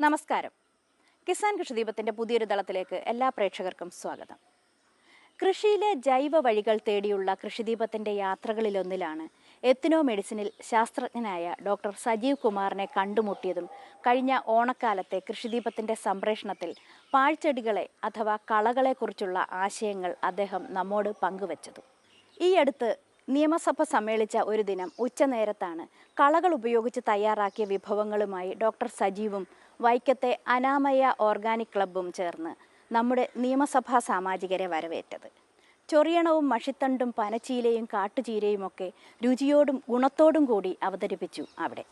നമസ്കാരം. കിസാൻ കൃഷിദീപത്തിൻ്റെ പുതിയൊരു തളത്തിലേക്ക് എല്ലാ പ്രേക്ഷകർക്കും സ്വാഗതം. കൃഷിയിലെ ജൈവ വഴികൾ തേടിയുള്ള കൃഷിദീപത്തിൻ്റെ യാത്രകളിലൊന്നിലാണ് എത്നോ മെഡിസിനിൽ ശാസ്ത്രജ്ഞനായ ഡോക്ടർ സജീവ് കുമാറിനെ കണ്ടുമുട്ടിയതും കഴിഞ്ഞ ഓണക്കാലത്തെ കൃഷിദീപത്തിൻ്റെ സംപ്രേഷണത്തിൽ പാഴ്ചെടികളെ അഥവാ കളകളെക്കുറിച്ചുള്ള ആശയങ്ങൾ അദ്ദേഹം നമ്മോട് പങ്കുവച്ചതും. ഈ അടുത്ത് നിയമസഭ സമ്മേളിച്ച ഒരു ദിനം ഉച്ചനേരത്താണ് കളകൾ ഉപയോഗിച്ച് തയ്യാറാക്കിയ വിഭവങ്ങളുമായി ഡോക്ടർ സജീവും വൈക്കത്തെ അനാമയ ഓർഗാനിക് ക്ലബ്ബും ചേർന്ന് നമ്മുടെ നിയമസഭാ സാമാജികരെ വരവേറ്റത്. ചൊറിയണവും മഷിത്തണ്ടും പനച്ചീലയും കാട്ടുചീരയുമൊക്കെ രുചിയോടും ഗുണത്തോടും കൂടി അവതരിപ്പിച്ചു അവിടെ.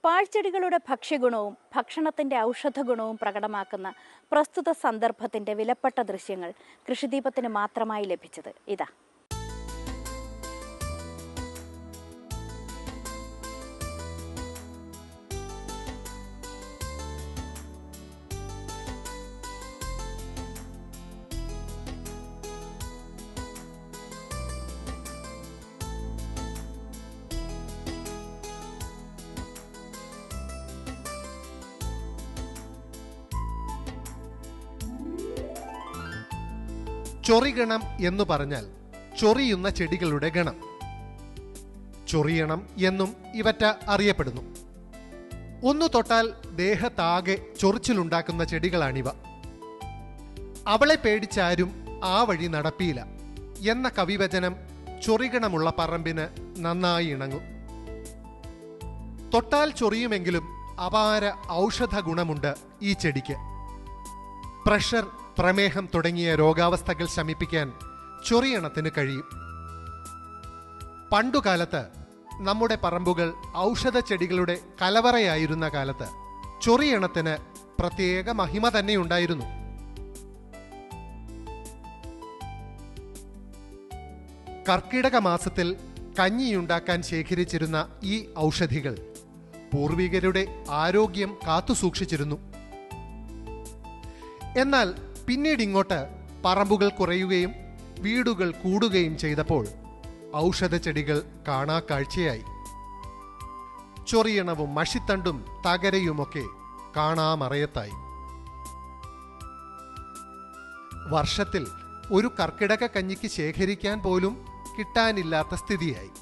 പാഴ്ചെടികളുടെ ഭക്ഷ്യഗുണവും ഭക്ഷണത്തിൻ്റെ ഔഷധഗുണവും പ്രകടമാക്കുന്ന പ്രസ്തുത സന്ദർഭത്തിൻ്റെ വിലപ്പെട്ട ദൃശ്യങ്ങൾ കൃഷിദീപത്തിന് മാത്രമായി ലഭിച്ചത് ഇതാ. ചൊറിഗണം എന്നു പറഞ്ഞാൽ ചൊറിയുന്ന ചെടികളുടെ ഗണം. ചൊറിയണം എന്നും ഇവറ്റ അറിയപ്പെടുന്നു. ഒന്നു തൊട്ടാൽ ദേഹത്താകെ ചൊറിച്ചിലുണ്ടാക്കുന്ന ചെടികളാണിവ. അവളെ പേടിച്ചാരും ആ വഴി നടപ്പിയില്ല എന്ന കവിവചനം ചൊറിഗണമുള്ള പറമ്പിന് നന്നായി ഇണങ്ങും. തൊട്ടാൽ ചൊറിയുമെങ്കിലും അപാര ഔഷധ ഗുണമുണ്ട് ഈ ചെടിക്ക്. പ്രഷർ, പ്രമേഹം തുടങ്ങിയ രോഗാവസ്ഥകൾ ശമിപ്പിക്കാൻ ചൊറിയണത്തിന് കഴിയും. പണ്ടുകാലത്ത് നമ്മുടെ പറമ്പുകൾ ഔഷധ ചെടികളുടെ കലവറയായിരുന്ന കാലത്ത് ചൊറിയണത്തിന് പ്രത്യേക മഹിമ തന്നെയുണ്ടായിരുന്നു. കർക്കിടക മാസത്തിൽ കഞ്ഞിയുണ്ടാക്കാൻ ശേഖരിച്ചിരുന്ന ഈ ഔഷധികൾ പൂർവികരുടെ ആരോഗ്യം കാത്തുസൂക്ഷിച്ചിരുന്നു. എന്നാൽ പിന്നീട് ഇങ്ങോട്ട് പറമ്പുകൾ കുറയുകയും വീടുകൾ കൂടുകയും ചെയ്തപ്പോൾ ഔഷധ ചെടികൾ കാണാ കാഴ്ചയായി. ചൊറിയണവും മഷിത്തണ്ടും തകരയുമൊക്കെ കാണാമറയത്തായി. വർഷത്തിൽ ഒരു കർക്കിടക കഞ്ഞിക്ക് ശേഖരിക്കാൻ പോലും കിട്ടാനില്ലാത്ത സ്ഥിതിയായി.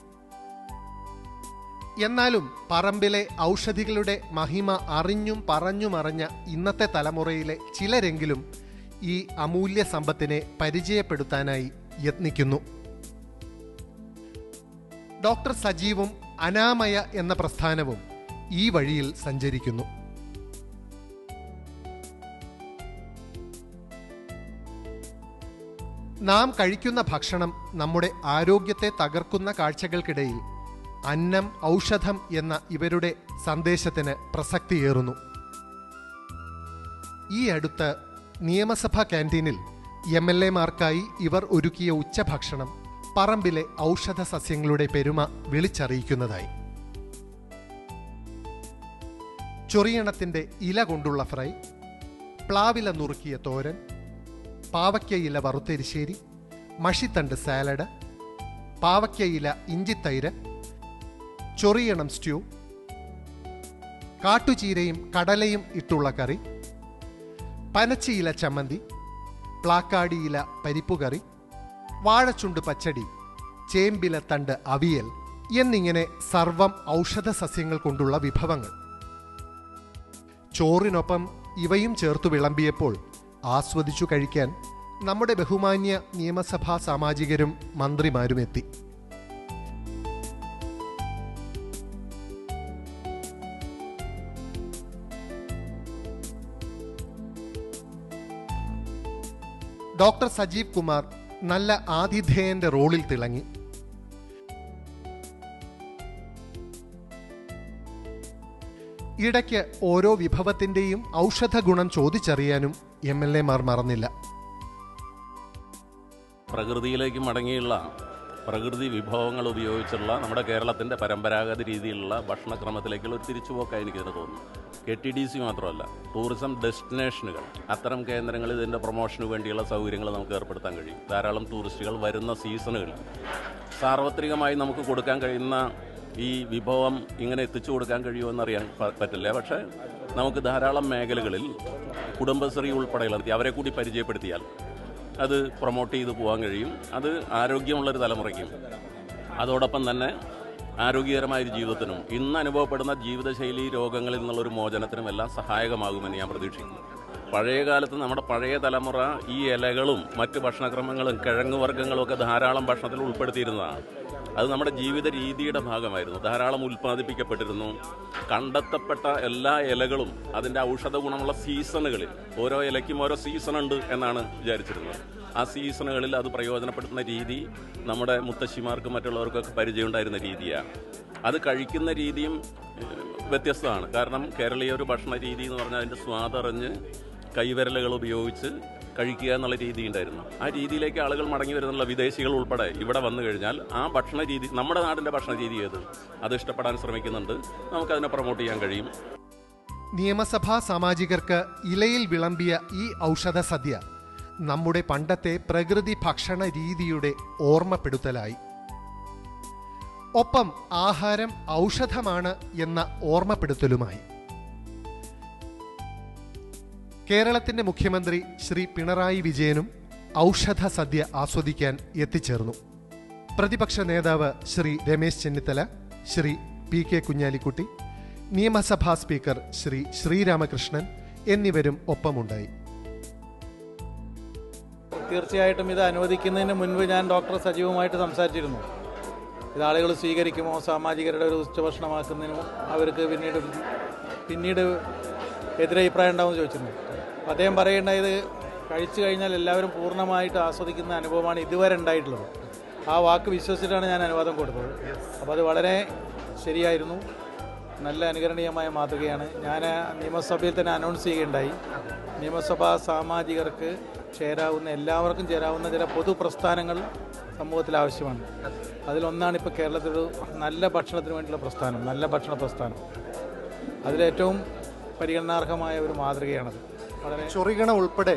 എന്നാലും പറമ്പിലെ ഔഷധികളുടെ മഹിമ അറിഞ്ഞും പറഞ്ഞുമറിഞ്ഞ ഇന്നത്തെ തലമുറയിലെ ചിലരെങ്കിലും ഈ അമൂല്യ സമ്പത്തിനെ പരിചയപ്പെടുത്താനായി യത്നിക്കുന്നു. ഡോക്ടർ സജീവും അനാമയ എന്ന പ്രസ്ഥാനവും ഈ വഴിയിൽ സഞ്ചരിക്കുന്നു. നാം കഴിക്കുന്ന ഭക്ഷണം നമ്മുടെ ആരോഗ്യത്തെ തകർക്കുന്ന കാഴ്ചകൾക്കിടയിൽ അന്നം ഔഷധം എന്ന ഇവരുടെ സന്ദേശത്തിന് പ്രസക്തിയേറുന്നു. ഈ അടുത്ത് നിയമസഭാ ക്യാൻറ്റീനിൽ MLA-മാർക്കായി ഇവർ ഒരുക്കിയ ഉച്ചഭക്ഷണം പറമ്പിലെ ഔഷധ സസ്യങ്ങളുടെ പെരുമ വിളിച്ചറിയിക്കുന്നതായി. ചൊറിയണത്തിൻ്റെ ഇല കൊണ്ടുള്ള ഫ്രൈ, പ്ലാവില നുറുക്കിയ തോരൻ, പാവയ്ക്കയില വറുത്തെരിശ്ശേരി, മഷിത്തണ്ട് സാലഡ്, പാവയ്ക്കയില ഇഞ്ചിത്തൈര്, ചൊറിയണം സ്റ്റ്യൂ, കാട്ടുചീരയും കടലയും ഇട്ടുള്ള കറി, പനച്ചിയില ചമ്മന്തി, പ്ലാക്കാടിയില പരിപ്പുകറി, വാഴച്ചുണ്ട് പച്ചടി, ചേമ്പില തണ്ട് അവിയൽ എന്നിങ്ങനെ സർവം ഔഷധ സസ്യങ്ങൾ കൊണ്ടുള്ള വിഭവങ്ങൾ. ചോറിനൊപ്പം ഇവയും ചേർത്തു വിളമ്പിയപ്പോൾ ആസ്വദിച്ചു കഴിക്കാൻ നമ്മുടെ ബഹുമാന്യ നിയമസഭാ സാമാജികരും മന്ത്രിമാരും എത്തി. ഡോക്ടർ സജീവ് കുമാർ നല്ല ആതിഥേയന്റെ റോളിൽ തിളങ്ങി. ഇടയ്ക്ക് ഓരോ വിഭവത്തിന്റെയും ഔഷധ ഗുണം ചോദിച്ചറിയാനും MLA-മാർ മറന്നില്ല. പ്രകൃതിയിലേക്ക് മടങ്ങിയുള്ള പ്രകൃതി വിഭവങ്ങൾ ഉപയോഗിച്ചുള്ള നമ്മുടെ കേരളത്തിൻ്റെ പരമ്പരാഗത രീതിയിലുള്ള ഭക്ഷണക്രമത്തിലേക്കുള്ള ഒരു തിരിച്ചുപോക്കായി എനിക്കിതിന് തോന്നുന്നു. KTDC മാത്രമല്ല, ടൂറിസം ഡെസ്റ്റിനേഷനുകൾ, അത്തരം കേന്ദ്രങ്ങളിൽ ഇതിൻ്റെ പ്രൊമോഷന് വേണ്ടിയുള്ള സൗകര്യങ്ങൾ നമുക്ക് ഏർപ്പെടുത്താൻ കഴിയും. ധാരാളം ടൂറിസ്റ്റുകൾ വരുന്ന സീസണുകളിൽ സാർവത്രികമായി നമുക്ക് കൊടുക്കാൻ കഴിയുന്ന ഈ വിഭവം ഇങ്ങനെ എത്തിച്ചു കൊടുക്കാൻ കഴിയുമെന്നറിയാൻ പറ്റില്ല. പക്ഷേ നമുക്ക് ധാരാളം മേഖലകളിൽ കുടുംബശ്രീ ഉൾപ്പെടെയുള്ള അവരെ കൂടി പരിചയപ്പെടുത്തിയാൽ അത് പ്രൊമോട്ട് ചെയ്ത് പോകാൻ കഴിയും. അത് ആരോഗ്യമുള്ളൊരു തലമുറയ്ക്കും അതോടൊപ്പം തന്നെ ആരോഗ്യകരമായൊരു ജീവിതത്തിനും ഇന്ന് അനുഭവപ്പെടുന്ന ജീവിതശൈലി രോഗങ്ങളിൽ നിന്നുള്ളൊരു മോചനത്തിനും എല്ലാം സഹായകമാകുമെന്ന് ഞാൻ പ്രതീക്ഷിക്കുന്നു. പഴയ കാലത്ത് നമ്മുടെ പഴയ തലമുറ ഈ ഇലകളും മറ്റ് ഭക്ഷണക്രമങ്ങളും കിഴങ്ങുവർഗ്ഗങ്ങളും ഒക്കെ ധാരാളം ഭക്ഷണത്തിൽ ഉൾപ്പെടുത്തിയിരുന്നതാണ്. അത് നമ്മുടെ ജീവിത രീതിയുടെ ഭാഗമായിരുന്നു. ധാരാളം ഉൽപ്പാദിപ്പിക്കപ്പെട്ടിരുന്നു. കണ്ടെത്തപ്പെട്ട എല്ലാ ഇലകളും അതിൻ്റെ ഔഷധ ഗുണമുള്ള സീസണുകളിൽ, ഓരോ ഇലയ്ക്കും ഓരോ സീസണുണ്ട് എന്നാണ് വിചാരിച്ചിരുന്നത്. ആ സീസണുകളിൽ അത് പ്രയോജനപ്പെടുത്തുന്ന രീതി നമ്മുടെ മുത്തശ്ശിമാർക്കും മറ്റുള്ളവർക്കൊക്കെ പരിചയമുണ്ടായിരുന്ന രീതിയാണ്. അത് കഴിക്കുന്ന രീതിയും വ്യത്യസ്തമാണ്. കാരണം കേരളീയ ഒരു ഭക്ഷണ രീതി എന്ന് പറഞ്ഞാൽ അതിൻ്റെ സ്വാദറിഞ്ഞ് കൈവിരലുകൾ ഉപയോഗിച്ച് കഴിക്കുക എന്നുള്ള രീതി ഉണ്ടായിരുന്നു. ആ രീതിയിലേക്ക് ആളുകൾ മടങ്ങി വരുന്നുള്ള വിദേശികൾ ഉൾപ്പെടെ ഇവിടെ വന്നു കഴിഞ്ഞാൽ ആ ഭക്ഷണ രീതി, നമ്മുടെ നാടിൻ്റെ ഭക്ഷണ രീതി ഏത്, അത് ഇഷ്ടപ്പെടാൻ ശ്രമിക്കുന്നുണ്ട്. നമുക്കതിനെ പ്രൊമോട്ട് ചെയ്യാൻ കഴിയും. നിയമസഭാ സാമാജികർക്ക് ഇലയിൽ വിളമ്പിയ ഈ ഔഷധ സദ്യ നമ്മുടെ പണ്ടത്തെ പ്രകൃതി ഭക്ഷണ രീതിയുടെ ഓർമ്മപ്പെടുത്തലായി. ഒപ്പം ആഹാരം ഔഷധമാണ് എന്ന ഓർമ്മപ്പെടുത്തലുമായി. കേരളത്തിന്റെ മുഖ്യമന്ത്രി ശ്രീ പിണറായി വിജയനും ഔഷധ സദ്യ ആസ്വദിക്കാൻ എത്തിച്ചേർന്നു. പ്രതിപക്ഷ നേതാവ് ശ്രീ രമേശ് ചെന്നിത്തല, ശ്രീ പി.കെ. കുഞ്ഞാലിക്കുട്ടി, നിയമസഭാ സ്പീക്കർ ശ്രീ ശ്രീരാമകൃഷ്ണൻ എന്നിവരും ഒപ്പമുണ്ടായി. തീർച്ചയായിട്ടും ഇത് അനുവദിക്കുന്നതിന് മുൻപ് ഞാൻ ഡോക്ടർ സജീവമായിട്ട് സംസാരിച്ചിരുന്നു. ഇത് ആളുകൾ സ്വീകരിക്കുമോ, സാമാജികരുടെ ഒരു ഉച്ചഭക്ഷണമാക്കുന്നതിനോ അവർക്ക് പിന്നീട് എതിരഭിപ്രായം ഉണ്ടാവുമെന്ന് ചോദിച്ചിരുന്നു. അപ്പോൾ അദ്ദേഹം പറയേണ്ടത് കഴിച്ചു കഴിഞ്ഞാൽ എല്ലാവരും പൂർണ്ണമായിട്ട് ആസ്വദിക്കുന്ന അനുഭവമാണ് ഇതുവരെ ഉണ്ടായിട്ടുള്ളത്. ആ വാക്ക് വിശ്വസിച്ചിട്ടാണ് ഞാൻ അനുവാദം കൊടുത്തത്. അപ്പോൾ അത് വളരെ ശരിയായിരുന്നു. നല്ല അനുകരണീയമായ മാതൃകയാണ്. ഞാൻ നിയമസഭയിൽ തന്നെ അനൗൺസ് ചെയ്യുകയുണ്ടായി. നിയമസഭാ സാമാജികർക്ക് എല്ലാവർക്കും ചേരാവുന്ന ചില പൊതുപ്രസ്ഥാനങ്ങൾ സമൂഹത്തിൽ ആവശ്യമാണ്. അതിലൊന്നാണ് ഇപ്പോൾ കേരളത്തിലൊരു നല്ല ഭക്ഷണത്തിന് വേണ്ടിയുള്ള പ്രസ്ഥാനം, നല്ല ഭക്ഷണ പ്രസ്ഥാനം. അതിലേറ്റവും പരിഗണനാർഹമായ ഒരു മാതൃകയാണത്. വളരെ ചൊറികണ ഉൾപ്പെടെ,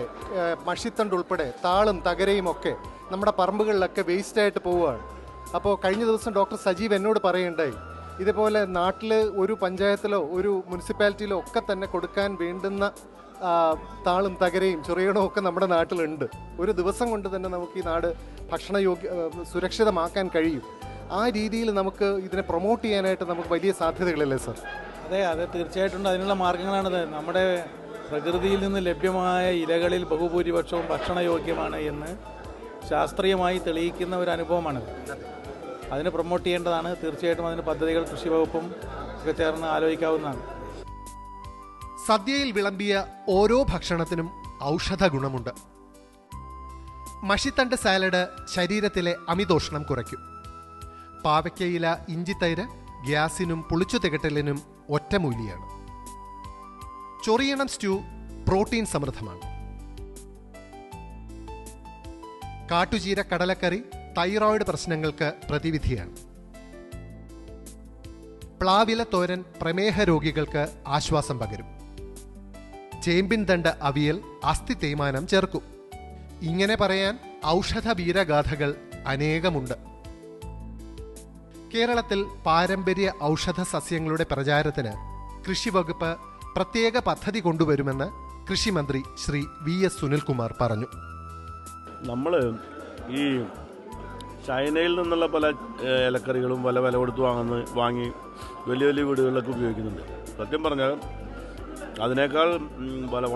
മഷിത്തണ്ട് ഉൾപ്പെടെ, താളും തകരയും ഒക്കെ നമ്മുടെ പറമ്പുകളിലൊക്കെ വേസ്റ്റായിട്ട് പോവുകയാണ്. അപ്പോൾ കഴിഞ്ഞ ദിവസം ഡോക്ടർ സജീവ് എന്നോട് പറയുണ്ടായി, ഇതുപോലെ നാട്ടിൽ ഒരു പഞ്ചായത്തിലോ ഒരു മുനിസിപ്പാലിറ്റിയിലോ ഒക്കെ തന്നെ കൊടുക്കാൻ വേണ്ടുന്ന താളും തകരയും ചൊറിയണവും ഒക്കെ നമ്മുടെ നാട്ടിലുണ്ട്. ഒരു ദിവസം കൊണ്ട് തന്നെ നമുക്ക് ഈ നാട് സുരക്ഷിതമാക്കാൻ കഴിയും. ആ രീതിയിൽ നമുക്ക് ഇതിനെ പ്രൊമോട്ട് ചെയ്യാനായിട്ട് നമുക്ക് വലിയ സാധ്യതകളല്ലേ സർ? അതെ, തീർച്ചയായിട്ടും അതിനുള്ള മാർഗങ്ങളാണത്. നമ്മുടെ പ്രകൃതിയിൽ നിന്ന് ലഭ്യമായ ഇലകളിൽ ബഹുഭൂരിപക്ഷവും ഭക്ഷണയോഗ്യമാണ് എന്ന് ശാസ്ത്രീയമായി തെളിയിക്കുന്ന ഒരു അനുഭവമാണിത്. അതിനെ പ്രൊമോട്ട് ചെയ്യേണ്ടതാണ്. തീർച്ചയായിട്ടും അതിന് പദ്ധതികൾ കൃഷി വകുപ്പും ഒക്കെ ചേർന്ന് ആലോചിക്കാവുന്നതാണ്. സദ്യയിൽ വിളമ്പിയ ഓരോ ഭക്ഷണത്തിനും ഔഷധ ഗുണമുണ്ട്. മഷിത്തണ്ട് സാലഡ് ശരീരത്തിലെ അമിതോഷ്ണം കുറയ്ക്കും. പാവയ്ക്കയില ഇഞ്ചിത്തൈര് ഗ്യാസിനും പുളിച്ചു തികട്ടലിനും ഒറ്റമൂലിയാണ്. ചൊറിയണം സ്റ്റ്യൂ പ്രോട്ടീൻ സമൃദ്ധമാണ്. കാട്ടുചീര കടലക്കറി തൈറോയിഡ് പ്രശ്നങ്ങൾക്ക് പ്രതിവിധിയാണ്. പ്ലാവില തോരൻ പ്രമേഹ രോഗികൾക്ക് ആശ്വാസം പകരും. ചേമ്പിൻ തണ്ട് അവിയൽ അസ്ഥി തേയ്മാനം ചേർക്കും. ഇങ്ങനെ പറയാൻ ഔഷധ വീരഗാഥകൾ അനേകമുണ്ട്. കേരളത്തിൽ പാരമ്പര്യ ഔഷധ സസ്യങ്ങളുടെ പ്രചാരത്തിന് കൃഷിവകുപ്പ് പ്രത്യേക പദ്ധതി കൊണ്ടുവരുമെന്ന് കൃഷിമന്ത്രി ശ്രീ VS സുനിൽകുമാർ പറഞ്ഞു. നമ്മൾ ഈ ചൈനയിൽ നിന്നുള്ള പല ഇലക്കറികളും വില കൊടുത്ത് വാങ്ങി വലിയ വലിയ വീടുകളിലൊക്കെ ഉപയോഗിക്കുന്നുണ്ട്. സത്യം പറഞ്ഞാൽ അതിനേക്കാൾ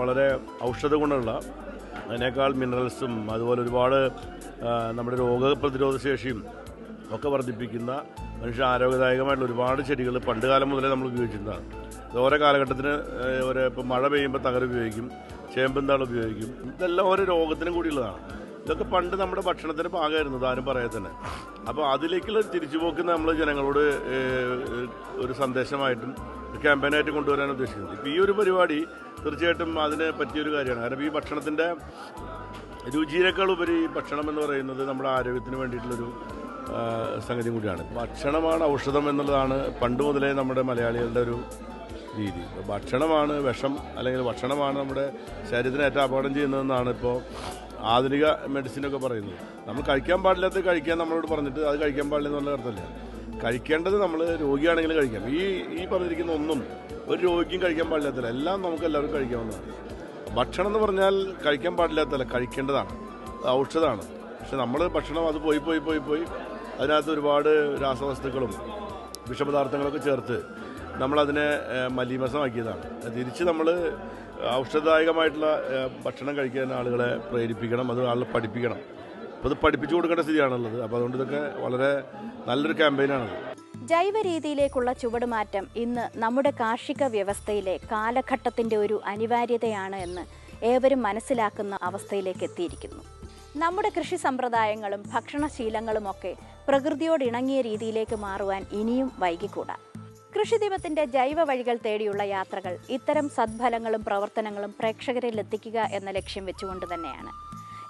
വളരെ ഔഷധ ഗുണമുള്ള, അതിനേക്കാൾ മിനറൽസും അതുപോലെ ഒരുപാട് നമ്മുടെ രോഗപ്രതിരോധ ശേഷിയും ഒക്കെ വർദ്ധിപ്പിക്കുന്ന മനുഷ്യ ആരോഗ്യദായകമായിട്ടുള്ള ഒരുപാട് ചെടികൾ പണ്ട് കാലം മുതലേ നമ്മൾ ഉപയോഗിച്ചിരുന്നതാണ്. ഓരോ കാലഘട്ടത്തിന് ഇപ്പം മഴ പെയ്യുമ്പോൾ തകര ഉപയോഗിക്കും, ചേമ്പന്താൾ ഉപയോഗിക്കും. ഇതെല്ലാം ഓരോ രോഗത്തിനും കൂടിയുള്ളതാണ്. ഇതൊക്കെ പണ്ട് നമ്മുടെ ഭക്ഷണത്തിന് പാകമായിരുന്നു, ആരും പറയാതെ തന്നെ. അപ്പോൾ അതിലേക്കുള്ള തിരിച്ചുപോക്ക് നമ്മൾ ജനങ്ങളോട് ഒരു സന്ദേശമായിട്ടും ക്യാമ്പയിനായിട്ട് കൊണ്ടുവരാൻ ഉദ്ദേശിക്കുന്നത്. ഇപ്പോൾ ഈ ഒരു പരിപാടി തീർച്ചയായിട്ടും അതിന് പറ്റിയൊരു കാര്യമാണ്. കാരണം ഈ ഭക്ഷണത്തിൻ്റെ രുചിയേക്കാൾ ഉപരി ഭക്ഷണം എന്ന് പറയുന്നത് നമ്മുടെ ആരോഗ്യത്തിന് വേണ്ടിയിട്ടുള്ളൊരു സംഗതി കൂടിയാണ്. ഭക്ഷണമാണ് ഔഷധം എന്നുള്ളതാണ് പണ്ട് മുതലേ നമ്മുടെ മലയാളികളുടെ ഒരു രീതി. ഭക്ഷണമാണ് വിഷം, അല്ലെങ്കിൽ ഭക്ഷണമാണ് നമ്മുടെ ശരീരത്തിന് ഏറ്റവും അപകടം ചെയ്യുന്നതെന്നാണ് ഇപ്പോൾ ആധുനിക മെഡിസിനൊക്കെ പറയുന്നത്. നമ്മൾ കഴിക്കാൻ പാടില്ലാത്ത കഴിക്കാൻ നമ്മളോട് പറഞ്ഞിട്ട് അത് കഴിക്കാൻ പാടില്ല എന്നുള്ള അർത്ഥമില്ല. കഴിക്കേണ്ടത് നമ്മൾ രോഗിയാണെങ്കിലും കഴിക്കാം. ഈ പറഞ്ഞിരിക്കുന്ന ഒന്നും ഒരു രോഗിക്കും കഴിക്കാൻ പാടില്ലാത്തല്ല, എല്ലാം നമുക്ക് എല്ലാവർക്കും കഴിക്കാവുന്നതാണ്. ഭക്ഷണം എന്ന് പറഞ്ഞാൽ കഴിക്കാൻ പാടില്ലാത്തല്ല, കഴിക്കേണ്ടതാണ്, ഔഷധമാണ്. പക്ഷെ നമ്മൾ ഭക്ഷണം അത് പോയി അതിനകത്ത് ഒരുപാട് രാസവസ്തുക്കളും വിഷപദാർത്ഥങ്ങളൊക്കെ ചേർത്ത് നമ്മളതിനെ മലീമസമാക്കിയതാണ്. തിരിച്ച് നമ്മൾ ഔഷധദായകമായിട്ടുള്ള ഭക്ഷണം കഴിക്കാൻ ആളുകളെ പ്രേരിപ്പിക്കണം, അത് ആളുകളെ പഠിപ്പിക്കണം. അപ്പോൾ അത് പഠിപ്പിച്ചു കൊടുക്കേണ്ട സ്ഥിതിയാണുള്ളത്. അപ്പോൾ അതുകൊണ്ട് ഇതൊക്കെ വളരെ നല്ലൊരു ക്യാമ്പയിനാണത്. ജൈവ രീതിയിലേക്കുള്ള ചുവടുമാറ്റം ഇന്ന് നമ്മുടെ കാർഷിക വ്യവസ്ഥയിലെ കാലഘട്ടത്തിൻ്റെ ഒരു അനിവാര്യതയാണ് എന്ന് ഏവരും മനസ്സിലാക്കുന്ന അവസ്ഥയിലേക്ക് എത്തിയിരിക്കുന്നു. നമ്മുടെ കൃഷി സമ്പ്രദായങ്ങളും ഭക്ഷണശീലങ്ങളുമൊക്കെ പ്രകൃതിയോടിണങ്ങിയ രീതിയിലേക്ക് മാറുവാൻ ഇനിയും വൈകിക്കൂടാ. കൃഷിദീപത്തിൻ്റെ ജൈവ വഴികൾ തേടിയുള്ള യാത്രകൾ ഇത്തരം സദ്ഫലങ്ങളും പ്രവർത്തനങ്ങളും പ്രേക്ഷകരിൽ എത്തിക്കുക എന്ന ലക്ഷ്യം വെച്ചുകൊണ്ട് തന്നെയാണ്.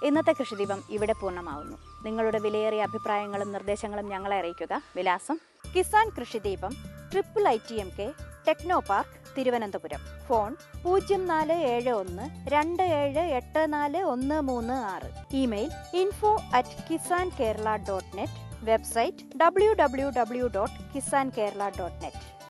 ഇന്നത്തെ കൃഷിദീപം ഇവിടെ പൂർണ്ണമാവുന്നു. നിങ്ങളുടെ വിലയേറിയ അഭിപ്രായങ്ങളും നിർദ്ദേശങ്ങളും ഞങ്ങളെ അറിയിക്കുക. വിലാസം: Kisan Krishideepam, IIITMK, techno park, Thiruvananthapuram. Phone 0472784136. Email info@kisankerala.net. Website www.kisankerala.net.